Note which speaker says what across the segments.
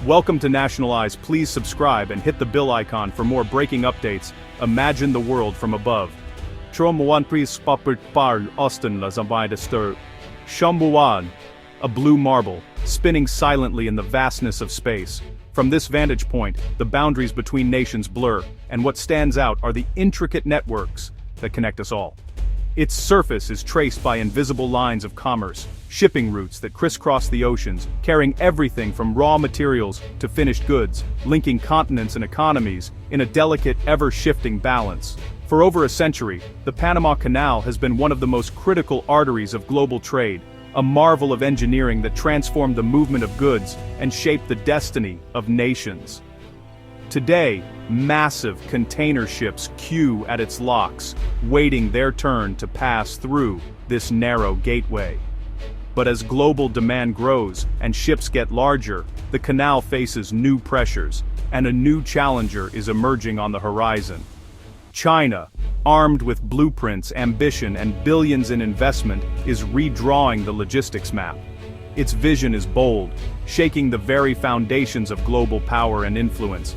Speaker 1: Welcome to Nationalize. Please subscribe and hit the bell icon for more breaking updates. Imagine the world from above. Shambuan, a blue marble, spinning silently in the vastness of space. From this vantage point, the boundaries between nations blur, and what stands out are the intricate networks that connect us all. Its surface is traced by invisible lines of commerce, shipping routes that crisscross the oceans, carrying everything from raw materials to finished goods, linking continents and economies in a delicate, ever-shifting balance. For over a century, the Panama Canal has been one of the most critical arteries of global trade, a marvel of engineering that transformed the movement of goods and shaped the destiny of nations. Today, massive container ships queue at its locks, waiting their turn to pass through this narrow gateway. But as global demand grows and ships get larger, the canal faces new pressures, and a new challenger is emerging on the horizon. China, armed with blueprints, ambition, and billions in investment, is redrawing the logistics map. Its vision is bold, shaking the very foundations of global power and influence.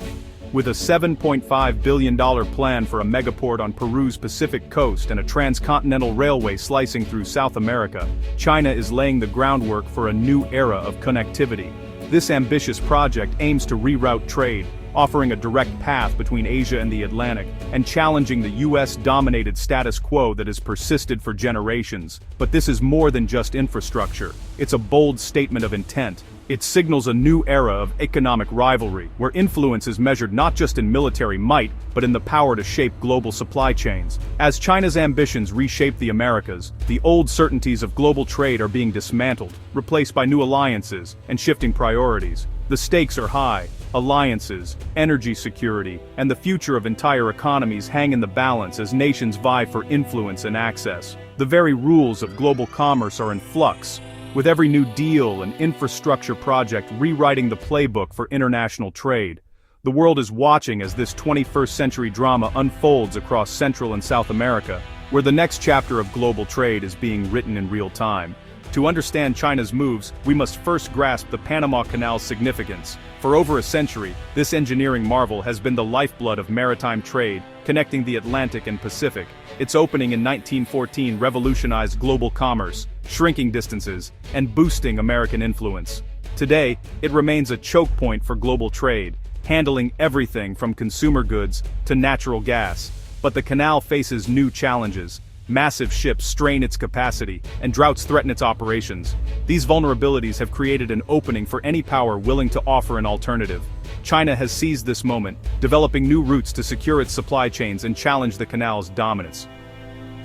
Speaker 1: With a $7.5 billion plan for a megaport on Peru's Pacific coast and a transcontinental railway slicing through South America, China is laying the groundwork for a new era of connectivity. This ambitious project aims to reroute trade, offering a direct path between Asia and the Atlantic, and challenging the US-dominated status quo that has persisted for generations. But this is more than just infrastructure. It's a bold statement of intent. It signals a new era of economic rivalry, where influence is measured not just in military might, but in the power to shape global supply chains. As China's ambitions reshape the Americas, the old certainties of global trade are being dismantled, replaced by new alliances and shifting priorities. The stakes are high. Alliances, energy security, and the future of entire economies hang in the balance as nations vie for influence and access. The very rules of global commerce are in flux, with every new deal and infrastructure project rewriting the playbook for international trade. The world is watching as this 21st century drama unfolds across Central and South America, where the next chapter of global trade is being written in real time. To understand China's moves, we must first grasp the Panama Canal's significance. For over a century, this engineering marvel has been the lifeblood of maritime trade, connecting the Atlantic and Pacific. Its opening in 1914 revolutionized global commerce, shrinking distances, and boosting American influence. Today, it remains a choke point for global trade, handling everything from consumer goods to natural gas. But the canal faces new challenges. Massive ships strain its capacity, and droughts threaten its operations. These vulnerabilities have created an opening for any power willing to offer an alternative. China has seized this moment, developing new routes to secure its supply chains and challenge the canal's dominance.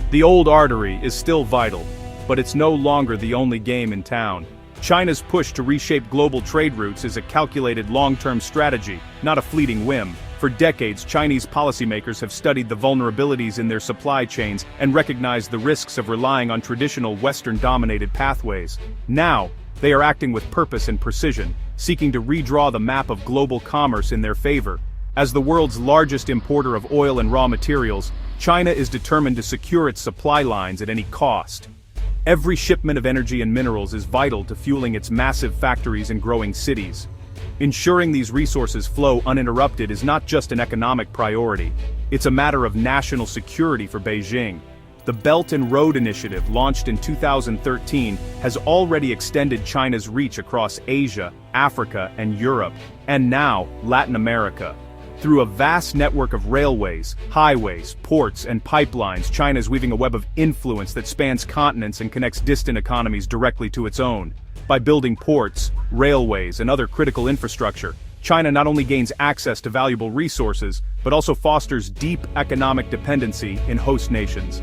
Speaker 1: The old artery is still vital, but it's no longer the only game in town. China's push to reshape global trade routes is a calculated long-term strategy, not a fleeting whim. For decades, Chinese policymakers have studied the vulnerabilities in their supply chains and recognized the risks of relying on traditional Western-dominated pathways. Now, they are acting with purpose and precision, seeking to redraw the map of global commerce in their favor. As the world's largest importer of oil and raw materials, China is determined to secure its supply lines at any cost. Every shipment of energy and minerals is vital to fueling its massive factories and growing cities. Ensuring these resources flow uninterrupted is not just an economic priority, it's a matter of national security for Beijing. The Belt and Road Initiative, launched in 2013, has already extended China's reach across Asia, Africa, and Europe, and now Latin America. Through a vast network of railways, highways, ports, and pipelines, China is weaving a web of influence that spans continents and connects distant economies directly to its own. By building ports, railways, and other critical infrastructure, China not only gains access to valuable resources, but also fosters deep economic dependency in host nations.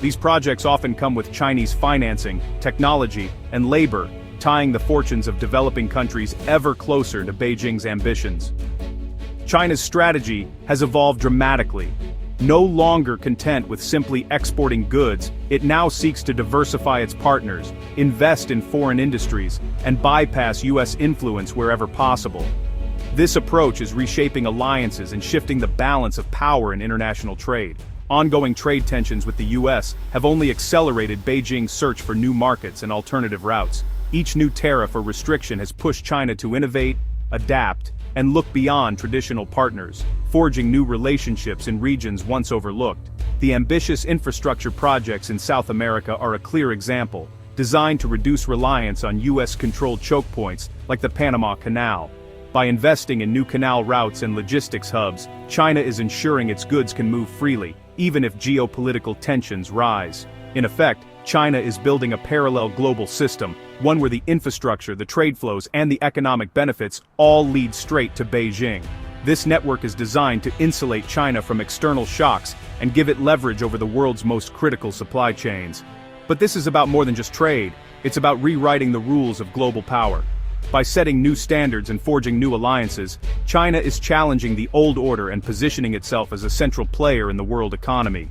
Speaker 1: These projects often come with Chinese financing, technology, and labor, tying the fortunes of developing countries ever closer to Beijing's ambitions. China's strategy has evolved dramatically. No longer content with simply exporting goods, it now seeks to diversify its partners, invest in foreign industries, and bypass US influence wherever possible. This approach is reshaping alliances and shifting the balance of power in international trade. Ongoing trade tensions with the US have only accelerated Beijing's search for new markets and alternative routes. Each new tariff or restriction has pushed China to innovate, adapt, and look beyond traditional partners, forging new relationships in regions once overlooked. The ambitious infrastructure projects in South America are a clear example, designed to reduce reliance on US-controlled choke points like the Panama Canal. By investing in new canal routes and logistics hubs, China is ensuring its goods can move freely, even if geopolitical tensions rise. In effect, China is building a parallel global system, one where the infrastructure, the trade flows, and the economic benefits all lead straight to Beijing. This network is designed to insulate China from external shocks and give it leverage over the world's most critical supply chains. But this is about more than just trade. It's about rewriting the rules of global power. By setting new standards and forging new alliances, China is challenging the old order and positioning itself as a central player in the world economy.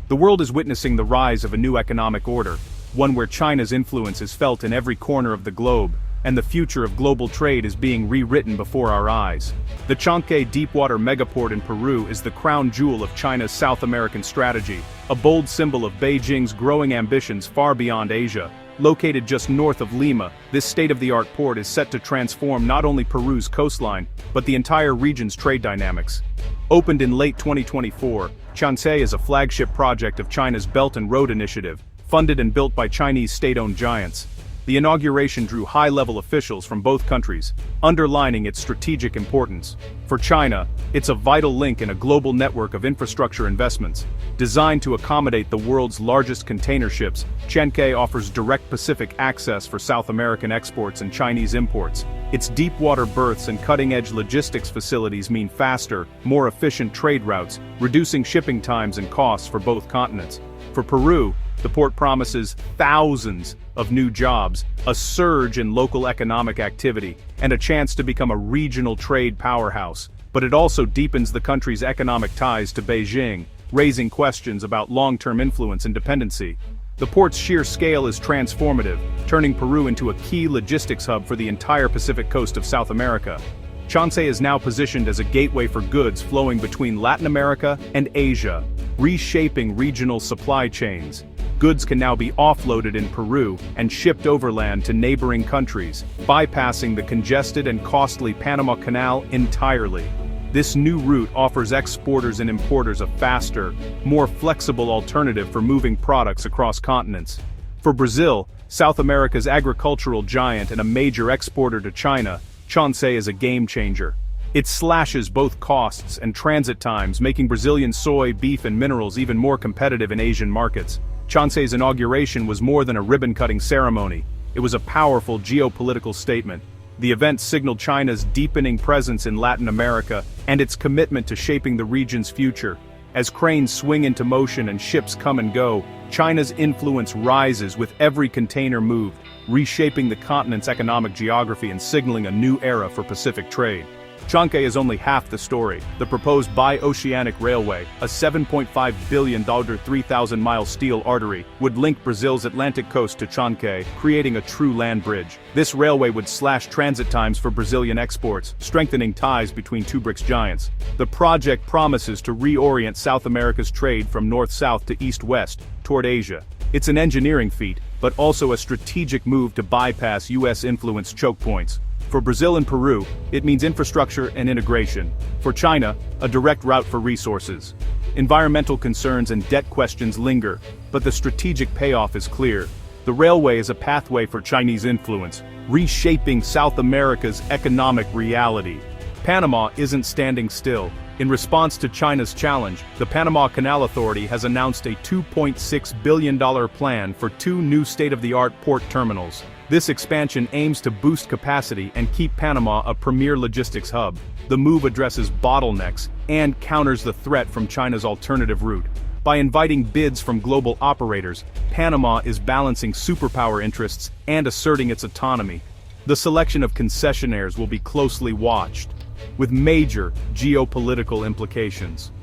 Speaker 1: The world is witnessing the rise of a new economic order, one where China's influence is felt in every corner of the globe, and the future of global trade is being rewritten before our eyes. The Chanquete deepwater megaport in Peru is the crown jewel of China's South American strategy, a bold symbol of Beijing's growing ambitions far beyond Asia. Located just north of Lima, this state-of-the-art port is set to transform not only Peru's coastline, but the entire region's trade dynamics. Opened in late 2024, Chanquete is a flagship project of China's Belt and Road Initiative, funded and built by Chinese state-owned giants. The inauguration drew high-level officials from both countries, underlining its strategic importance. For China, it's a vital link in a global network of infrastructure investments. Designed to accommodate the world's largest container ships, Chanquete offers direct Pacific access for South American exports and Chinese imports. Its deep-water berths and cutting-edge logistics facilities mean faster, more efficient trade routes, reducing shipping times and costs for both continents. For Peru, the port promises thousands of new jobs, a surge in local economic activity, and a chance to become a regional trade powerhouse. But it also deepens the country's economic ties to Beijing, raising questions about long-term influence and dependency. The port's sheer scale is transformative, turning Peru into a key logistics hub for the entire Pacific coast of South America. Chanquete is now positioned as a gateway for goods flowing between Latin America and Asia, reshaping regional supply chains. Goods can now be offloaded in Peru and shipped overland to neighboring countries, bypassing the congested and costly Panama Canal entirely. This new route offers exporters and importers a faster, more flexible alternative for moving products across continents. For Brazil, South America's agricultural giant and a major exporter to China, Chanquete is a game-changer. It slashes both costs and transit times, making Brazilian soy, beef, and minerals even more competitive in Asian markets. Chanquete's inauguration was more than a ribbon-cutting ceremony. It was a powerful geopolitical statement. The event signaled China's deepening presence in Latin America and its commitment to shaping the region's future. As cranes swing into motion and ships come and go, China's influence rises with every container moved, reshaping the continent's economic geography and signaling a new era for Pacific trade. Chanquete is only half the story. The proposed bi-oceanic railway, a $7.5 billion 3,000-mile steel artery, would link Brazil's Atlantic coast to Chanquete, creating a true land bridge. This railway would slash transit times for Brazilian exports, strengthening ties between two BRICS giants. The project promises to reorient South America's trade from north-south to east-west, toward Asia. It's an engineering feat, but also a strategic move to bypass US-influenced choke points. For Brazil and Peru, it means infrastructure and integration. For China, a direct route for resources. Environmental concerns and debt questions linger, but the strategic payoff is clear. The railway is a pathway for Chinese influence, reshaping South America's economic reality. Panama isn't standing still. In response to China's challenge, the Panama Canal Authority has announced a $2.6 billion plan for 2 new state-of-the-art port terminals. This expansion aims to boost capacity and keep Panama a premier logistics hub. The move addresses bottlenecks and counters the threat from China's alternative route. By inviting bids from global operators, Panama is balancing superpower interests and asserting its autonomy. The selection of concessionaires will be closely watched, with major geopolitical implications.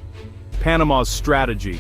Speaker 1: Panama's strategy: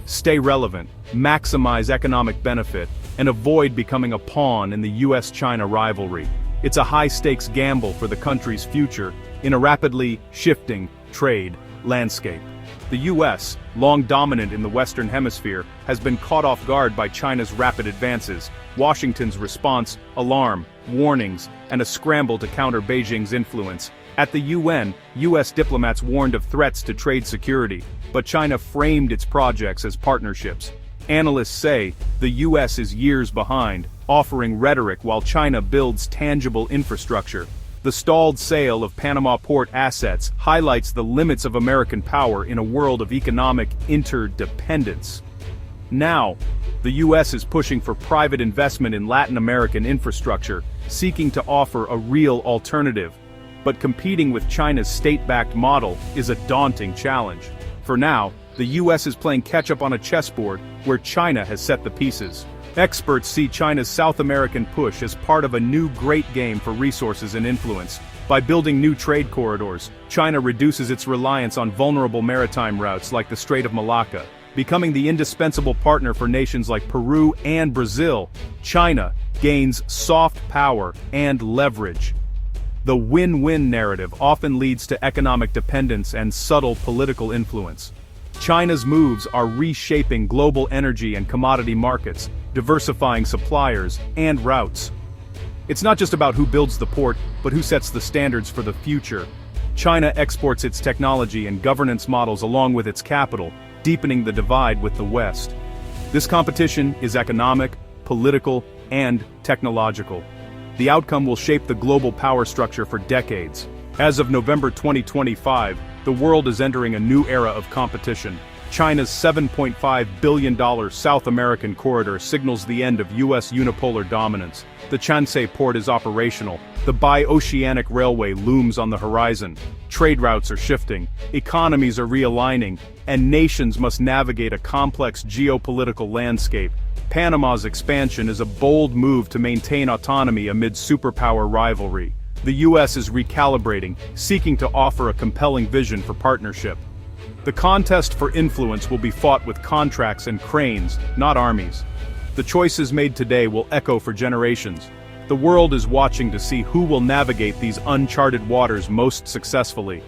Speaker 1: stay relevant, maximize economic benefit, and avoid becoming a pawn in the US-China rivalry. It's a high-stakes gamble for the country's future in a rapidly shifting trade Landscape. The US, long dominant in the Western Hemisphere, has been caught off guard by China's rapid advances. Washington's response: alarm, warnings, and a scramble to counter Beijing's influence. At the UN, US diplomats warned of threats to trade security, but China framed its projects as partnerships. Analysts say the US is years behind, offering rhetoric while China builds tangible infrastructure. The stalled sale of Panama port assets highlights the limits of American power in a world of economic interdependence. Now, the US is pushing for private investment in Latin American infrastructure, seeking to offer a real alternative. But competing with China's state-backed model is a daunting challenge. For now, the US is playing catch-up on a chessboard where China has set the pieces. Experts see China's South American push as part of a new great game for resources and influence. By building new trade corridors, China reduces its reliance on vulnerable maritime routes like the Strait of Malacca, becoming the indispensable partner for nations like Peru and Brazil. China gains soft power and leverage. The win-win narrative often leads to economic dependence and subtle political influence. China's moves are reshaping global energy and commodity markets, diversifying suppliers and routes. It's not just about who builds the port, but who sets the standards for the future. China exports its technology and governance models along with its capital, deepening the divide with the West. This competition is economic, political, and technological. The outcome will shape the global power structure for decades. As of November 2025, the world is entering a new era of competition. China's $7.5 billion South American corridor signals the end of U.S. unipolar dominance. The Chansay port is operational. The bi-oceanic railway looms on the horizon. Trade routes are shifting, economies are realigning, and nations must navigate a complex geopolitical landscape. Panama's expansion is a bold move to maintain autonomy amid superpower rivalry. The U.S. is recalibrating, seeking to offer a compelling vision for partnership. The contest for influence will be fought with contracts and cranes, not armies. The choices made today will echo for generations. The world is watching to see who will navigate these uncharted waters most successfully.